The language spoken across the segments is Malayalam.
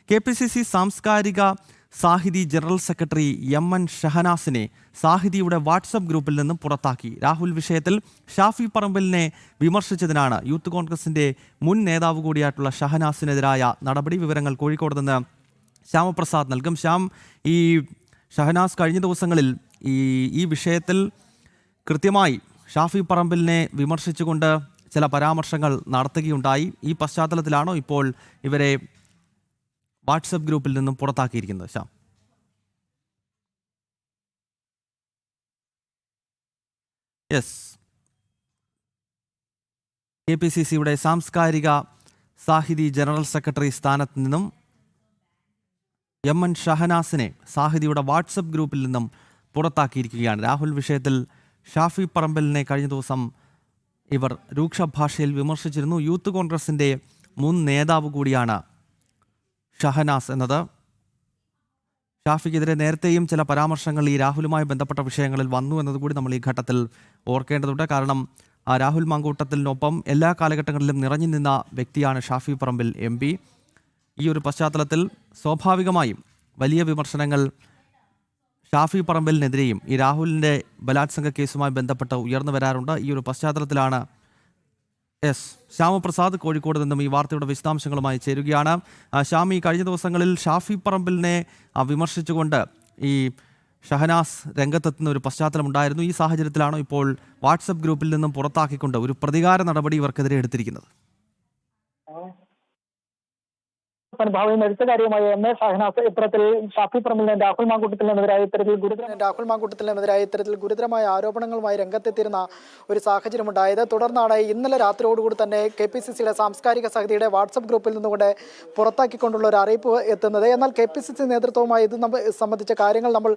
KPCC സാംസ്കാരിക സാഹിതി ജനറൽ സെക്രട്ടറി എം.എൻ. ഷഹനാസിനെ സാഹിതിയുടെ വാട്സപ്പ് ഗ്രൂപ്പിൽ നിന്നും പുറത്താക്കി. രാഹുൽ വിഷയത്തിൽ ഷാഫി പറമ്പിലിനെ വിമർശിച്ചതിനാണ് യൂത്ത് കോൺഗ്രസിന്റെ മുൻ നേതാവ് കൂടിയായിട്ടുള്ള ഷഹനാസിനെതിരായ നടപടി. വിവരങ്ങൾ കോഴിക്കോട് നിന്ന് ശ്യാമപ്രസാദ് നൽകും. ശ്യാം, ഈ ഷഹനാസ് കഴിഞ്ഞ ദിവസങ്ങളിൽ ഈ വിഷയത്തിൽ കൃത്യമായി ഷാഫി പറമ്പിലിനെ വിമർശിച്ചുകൊണ്ട് ചില പരാമർശങ്ങൾ നടത്തുകയുണ്ടായി. ഈ പശ്ചാത്തലത്തിലാണോ ഇപ്പോൾ ഇവരെ വാട്സപ്പ് ഗ്രൂപ്പിൽ നിന്നും പുറത്താക്കിയിരിക്കുന്നത്? ശ്യാം. യെസ്, KPCCയുടെ സാംസ്കാരിക സാഹിതി ജനറൽ സെക്രട്ടറി സ്ഥാനത്ത് നിന്നും എം.എൻ. ഷഹനാസിനെ സാഹിതിയുടെ വാട്സപ്പ് ഗ്രൂപ്പിൽ നിന്നും പുറത്താക്കിയിരിക്കുകയാണ്. രാഹുൽ വിഷയത്തിൽ ഷാഫി പറമ്പിലിനെ കഴിഞ്ഞ ദിവസം ഇവർ രൂക്ഷ ഭാഷയിൽ വിമർശിച്ചിരുന്നു. യൂത്ത് കോൺഗ്രസിൻ്റെ മുൻ നേതാവ് കൂടിയാണ് ഷഹനാസ് എന്നത്. ഷാഫിക്കെതിരെ നേരത്തെയും ചില പരാമർശങ്ങൾ ഈ രാഹുലുമായി ബന്ധപ്പെട്ട വിഷയങ്ങളിൽ വന്നു എന്നതുകൂടി നമ്മൾ ഈ ഘട്ടത്തിൽ ഓർക്കേണ്ടതുണ്ട്. കാരണം രാഹുൽ മാങ്കൂട്ടത്തിനൊപ്പം എല്ലാ കാലഘട്ടങ്ങളിലും നിറഞ്ഞു നിന്ന വ്യക്തിയാണ് ഷാഫി പറമ്പിൽ MP. ഈ ഒരു പശ്ചാത്തലത്തിൽ സ്വാഭാവികമായും വലിയ വിമർശനങ്ങൾ ഷാഫി പറമ്പിലിനെതിരെയും ഈ രാഹുലിൻ്റെ ബലാത്സംഗ കേസുമായി ബന്ധപ്പെട്ട് ഉയർന്നു വരാറുണ്ട്. ഈ ഒരു പശ്ചാത്തലത്തിലാണ് ശ്യാമപ്രസാദ് കോഴിക്കോട് നിന്നും ഈ വാർത്തയുടെ വിശദാംശങ്ങളുമായി ചേരുകയാണ്. ശ്യാം, ഈ കഴിഞ്ഞ ദിവസങ്ങളിൽ ഷാഫി പറമ്പിലിനെ വിമർശിച്ചുകൊണ്ട് ഈ ഷഹനാസ് രംഗത്തെത്തുന്ന ഒരു പശ്ചാത്തലം ഉണ്ടായിരുന്നു. ഈ സാഹചര്യത്തിലാണോ ഇപ്പോൾ വാട്സപ്പ് ഗ്രൂപ്പിൽ നിന്നും പുറത്താക്കിക്കൊണ്ട് ഒരു പ്രതികാര നടപടി ഇവർക്കെതിരെ എടുത്തിരിക്കുന്നത്? അനുഭാവം എടുത്ത കാര്യമായ M.A. ഷഹനാസ് ഇത്തരത്തിൽ ഷാഫി പറമ്പിലിനെ രാഹുൽ മാങ്കൂട്ടത്തിനെതിരായ ഇത്തരത്തിൽ ഗുരുതരമായ ആരോപണങ്ങളുമായി രംഗത്തെത്തിയിരുന്ന ഒരു സാഹചര്യമുണ്ടായത്. തുടർന്നാണ് ഇന്നലെ രാത്രിയോടുകൂടി തന്നെ KPCCയുടെ സാംസ്കാരിക സമിതിയുടെ വാട്സപ്പ് ഗ്രൂപ്പിൽ നിന്നുകൊണ്ട് പുറത്താക്കിക്കൊണ്ടുള്ള ഒരു അറിയിപ്പ് എത്തുന്നത്. എന്നാൽ KPCC നേതൃത്വവുമായി ഇത് സംബന്ധിച്ച കാര്യങ്ങൾ നമ്മൾ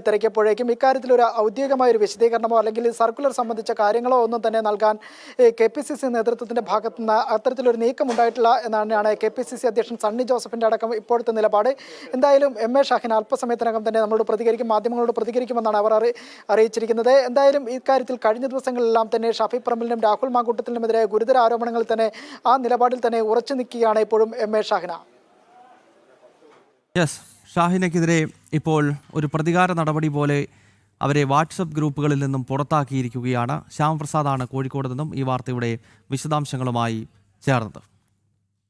തിരക്കിയപ്പോഴേക്കും ഇക്കാര്യത്തിൽ ഒരു ഔദ്യോഗികമായ ഒരു വിശദീകരണമോ അല്ലെങ്കിൽ സർക്കുലർ സംബന്ധിച്ച കാര്യങ്ങളോ ഒന്നും തന്നെ നൽകാൻ KPCC നേതൃത്വത്തിന്റെ ഭാഗത്തുനിന്ന് അത്തരത്തിലൊരു നീക്കം ഉണ്ടായിട്ടില്ല എന്നാണ് KPCC അധ്യക്ഷൻ സണ്ണി ജോസഫിന്റെ അടക്കം ഇപ്പോഴത്തെ നിലപാട്. എന്തായാലും M.A. ഷാഹിൻ അല്പസമയത്തിനകം തന്നെ മാധ്യമങ്ങളോട് പ്രതികരിക്കുമെന്നാണ് അവർ അറിയിച്ചിരിക്കുന്നത്. എന്തായാലും ഇക്കാര്യത്തിൽ കഴിഞ്ഞ ദിവസങ്ങളിലെല്ലാം തന്നെ ഷാഫി പറമ്പിലിനും രാഹുൽ മാങ്കൂട്ടത്തിനുമെതിരെ ഗുരുതര ആരോപണങ്ങളിൽ തന്നെ ആ നിലപാടിൽ തന്നെ ഉറച്ചു നിൽക്കുകയാണ് ഇപ്പോഴും M.A. ഷാഹിന. ഷാഹിനയ്ക്കെതിരെ ഇപ്പോൾ ഒരു പ്രതികാര നടപടി പോലെ അവരെ വാട്സപ്പ് ഗ്രൂപ്പുകളിൽ നിന്നും പുറത്താക്കിയിരിക്കുകയാണ്. ശ്യാമപ്രസാദാണ് കോഴിക്കോട് നിന്നും ഈ വാർത്തയുടെ വിശദാംശങ്ങളുമായി ചേർന്നത്.